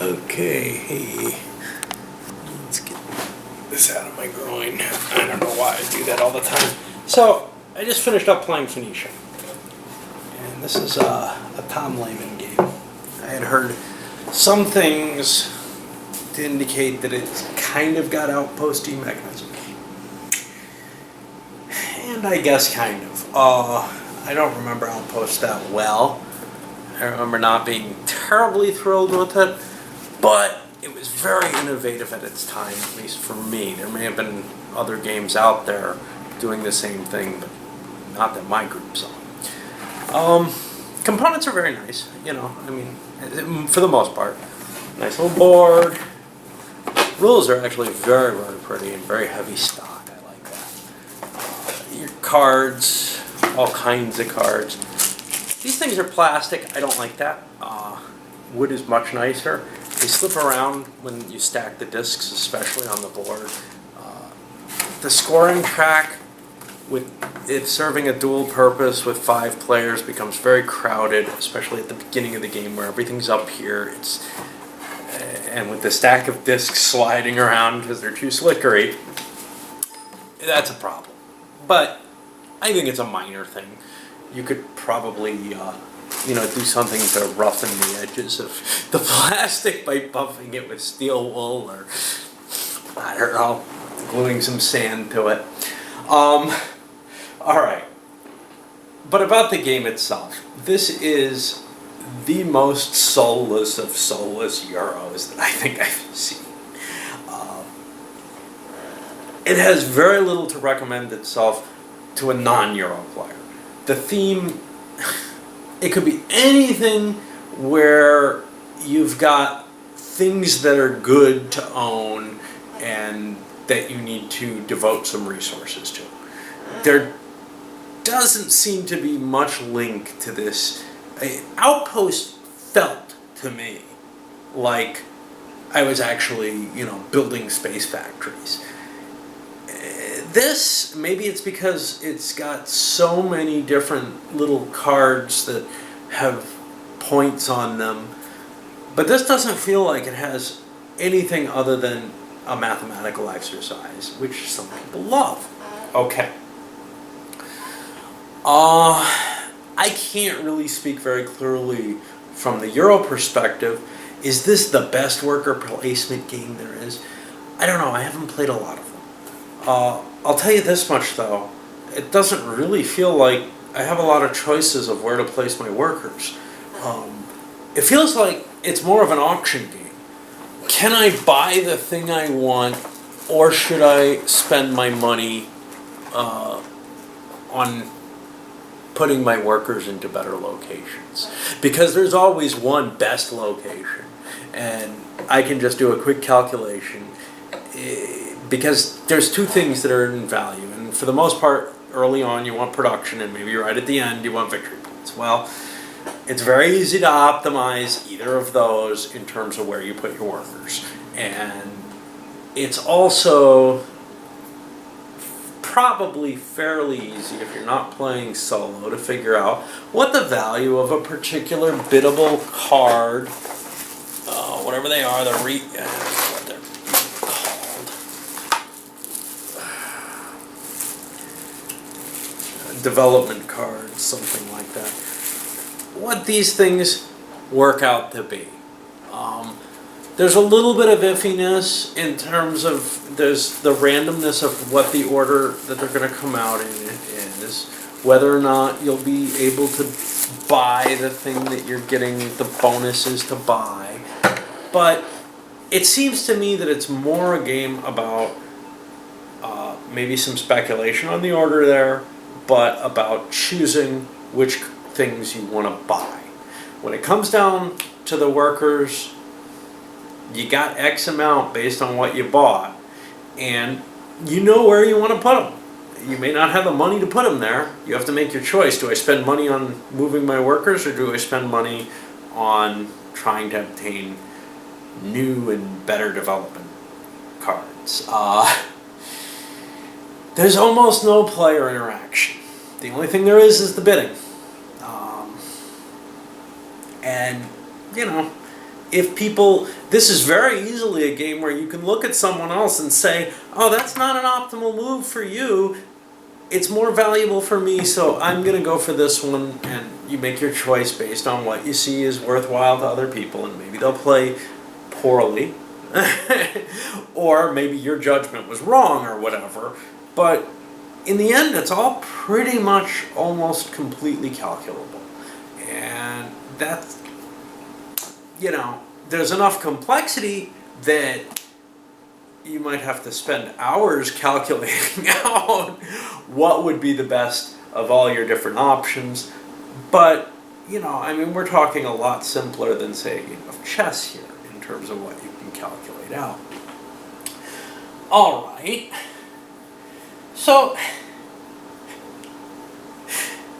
Okay, hey, let's get this out of my groin. I don't know why I do that all the time. So, I just finished up playing Phoenicia. And this is a Tom Lehman game. I had heard some things to indicate that it's kind of got outposting mechanisms. And I guess kind of. I don't remember Outpost that well. I remember not being terribly thrilled with it, but it was very innovative at its time, at least for me. There may have been other games out there doing the same thing, but not that my group saw. Components are very nice, you know, I mean, for the most part. Nice little board. Rules are actually very, very pretty and very heavy stock. I like that. Your cards, all kinds of cards. These things are plastic. I don't like that. Wood is much nicer. They slip around when you stack the discs, especially on the board. The scoring track, with it serving a dual purpose with 5 players, becomes very crowded, especially at the beginning of the game where everything's up here. And with the stack of discs sliding around because they're too slickery, that's a problem. But I think it's a minor thing. You could probably, do something to roughen the edges of the plastic by buffing it with steel wool or, I don't know, gluing some sand to it. All right. But about the game itself, this is the most soulless of soulless Euros that I think I've seen. It has very little to recommend itself to a non-Euro player. The theme, it could be anything where you've got things that are good to own and that you need to devote some resources to. There doesn't seem to be much link to this. Outpost felt to me like I was actually, building space factories. This, maybe it's because it's got so many different little cards that have points on them, but this doesn't feel like it has anything other than a mathematical exercise, which some people love. Okay. I can't really speak very clearly from the Euro perspective. Is this the best worker placement game there is? I don't know. I haven't played a lot of them. I'll tell you this much, though. It doesn't really feel like I have a lot of choices of where to place my workers. It feels like it's more of an auction game. Can I buy the thing I want, or should I spend my money on putting my workers into better locations? Because there's always one best location, and I can just do a quick calculation, because there's 2 things that are in value, and for the most part, early on you want production, and maybe right at the end you want victory points. Well, it's very easy to optimize either of those in terms of where you put your workers, and it's also probably fairly easy, if you're not playing solo, to figure out what the value of a particular biddable card, whatever they are, what they're called, development cards, something like that. What these things work out to be. There's a little bit of iffiness in terms of there's the randomness of what the order that they're going to come out in is, whether or not you'll be able to buy the thing that you're getting the bonuses to buy. But it seems to me that it's more a game about maybe some speculation on the order there, but about choosing which things you want to buy. When it comes down to the workers, you got X amount based on what you bought, and you know where you want to put them. You may not have the money to put them there. You have to make your choice. Do I spend money on moving my workers, or do I spend money on trying to obtain new and better development cards? There's almost no player interaction. The only thing there is the bidding. And, if people, this is very easily a game where you can look at someone else and say, oh, that's not an optimal move for you. It's more valuable for me, so I'm going to go for this one, and you make your choice based on what you see is worthwhile to other people, and maybe they'll play poorly, or maybe your judgment was wrong or whatever, but in the end, it's all pretty much almost completely calculable. And that's, there's enough complexity that you might have to spend hours calculating out what would be the best of all your different options. But, we're talking a lot simpler than, say, a game of chess here in terms of what you can calculate out. All right. So,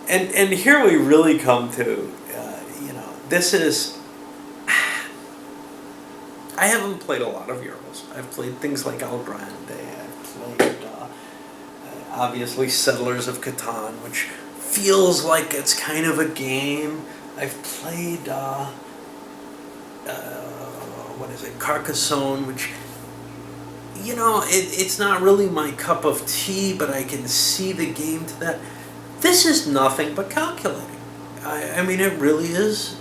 and here we really come to, this is, I haven't played a lot of Euros. I've played things like El Grande. I've played, obviously, Settlers of Catan, which feels like it's kind of a game. I've played, Carcassonne, which, it's not really my cup of tea, but I can see the game to that. This is nothing but calculating. It really is.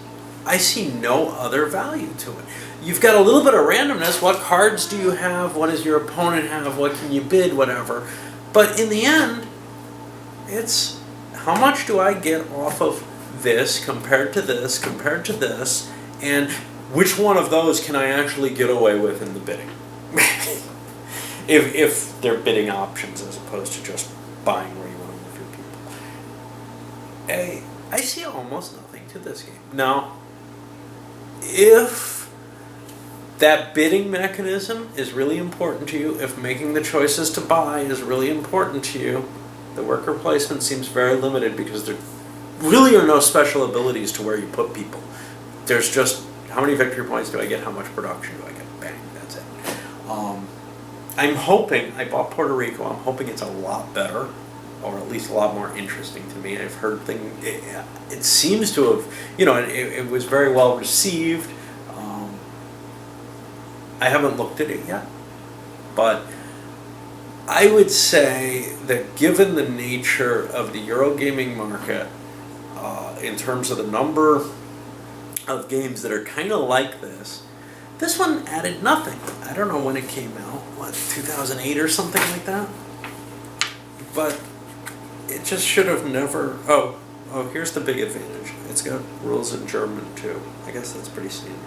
I see no other value to it. You've got a little bit of randomness. What cards do you have? What does your opponent have? What can you bid? Whatever. But in the end, it's how much do I get off of this compared to this, compared to this, and which one of those can I actually get away with in the bidding? if they're bidding options as opposed to just buying where you want to move your people. I see almost nothing to this game. Now, if that bidding mechanism is really important to you, if making the choices to buy is really important to you, the worker placement seems very limited because there really are no special abilities to where you put people. There's just how many victory points do I get, how much production do I get, bang, that's it. I'm hoping, I bought Puerto Rico, I'm hoping it's a lot better, or at least a lot more interesting to me. I've heard things, it seems to have, it was very well received. I haven't looked at it yet, but I would say that given the nature of the Eurogaming market, in terms of the number of games that are kind of like this one added nothing. I don't know when it came out, 2008 or something like that? But it just should have never, oh, here's the big advantage. It's got rules in German too. I guess that's pretty standard.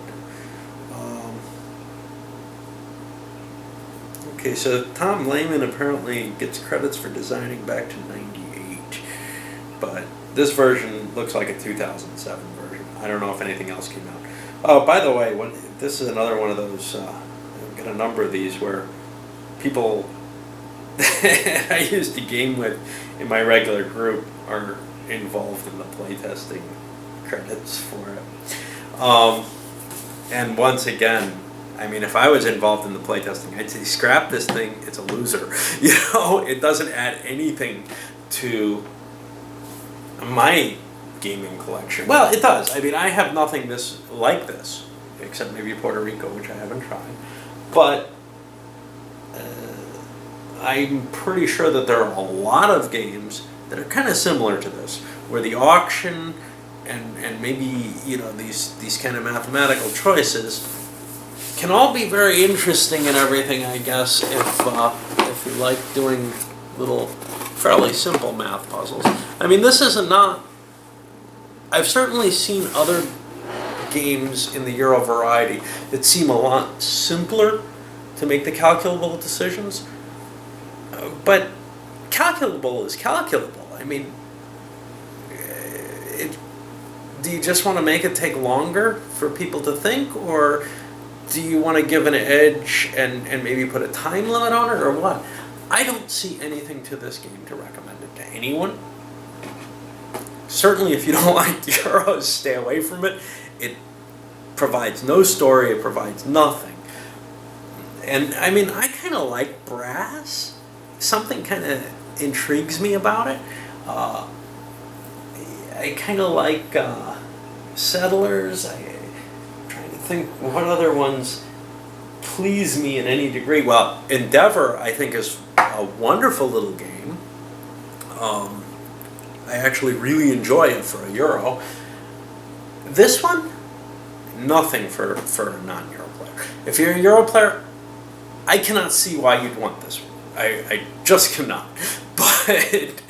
Okay, so Tom Lehman apparently gets credits for designing back to '98, but this version looks like a 2007 version. I don't know if anything else came out. Oh, by the way, this is another one of those, I've got a number of these where people I used to game with in my regular group are involved in the playtesting credits for it. And once again, if I was involved in the playtesting, I'd say scrap this thing, it's a loser. It doesn't add anything to my gaming collection. Well, it does. I have nothing like this, except maybe Puerto Rico, which I haven't tried. But I'm pretty sure that there are a lot of games that are kind of similar to this, where the auction and maybe these kind of mathematical choices can all be very interesting and everything, I guess, if you like doing little fairly simple math puzzles. This is not. I've certainly seen other games in the Euro variety that seem a lot simpler to make the calculable decisions. But calculable is calculable. Do you just want to make it take longer for people to think, or do you want to give an edge and maybe put a time limit on it, or what? I don't see anything to this game to recommend it to anyone. Certainly if you don't like Euros, stay away from it. It provides no story, it provides nothing. And I kind of like brass. Something kind of intrigues me about it. I kind of like Settlers. I'm trying to think what other ones please me in any degree. Well, Endeavor, I think, is a wonderful little game. I actually really enjoy it for a Euro. This one, nothing for a non-Euro player. If you're a Euro player, I cannot see why you'd want this one. I just cannot. But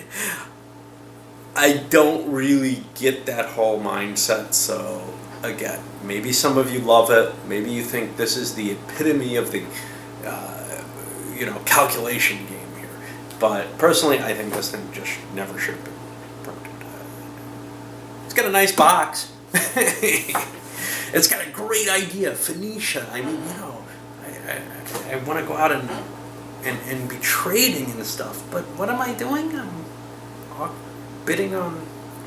I don't really get that whole mindset, so again, maybe some of you love it, maybe you think this is the epitome of the calculation game here, but personally I think this thing just never should have been printed. It's got a nice box. It's got a great idea, Phoenicia. I mean, I want to go out and be trading and stuff, but what am I doing? I'm bidding on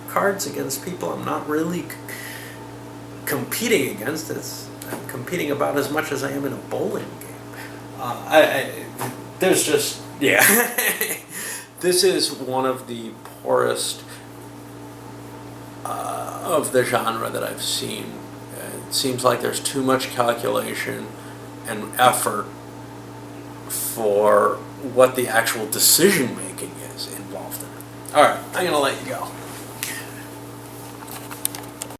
cards against people I'm not really competing against. I'm competing about as much as I am in a bowling game. There's just, yeah. This is one of the poorest of the genre that I've seen. It seems like there's too much calculation and effort for what the actual decision making is involved in it. Alright, I'm going to let you go.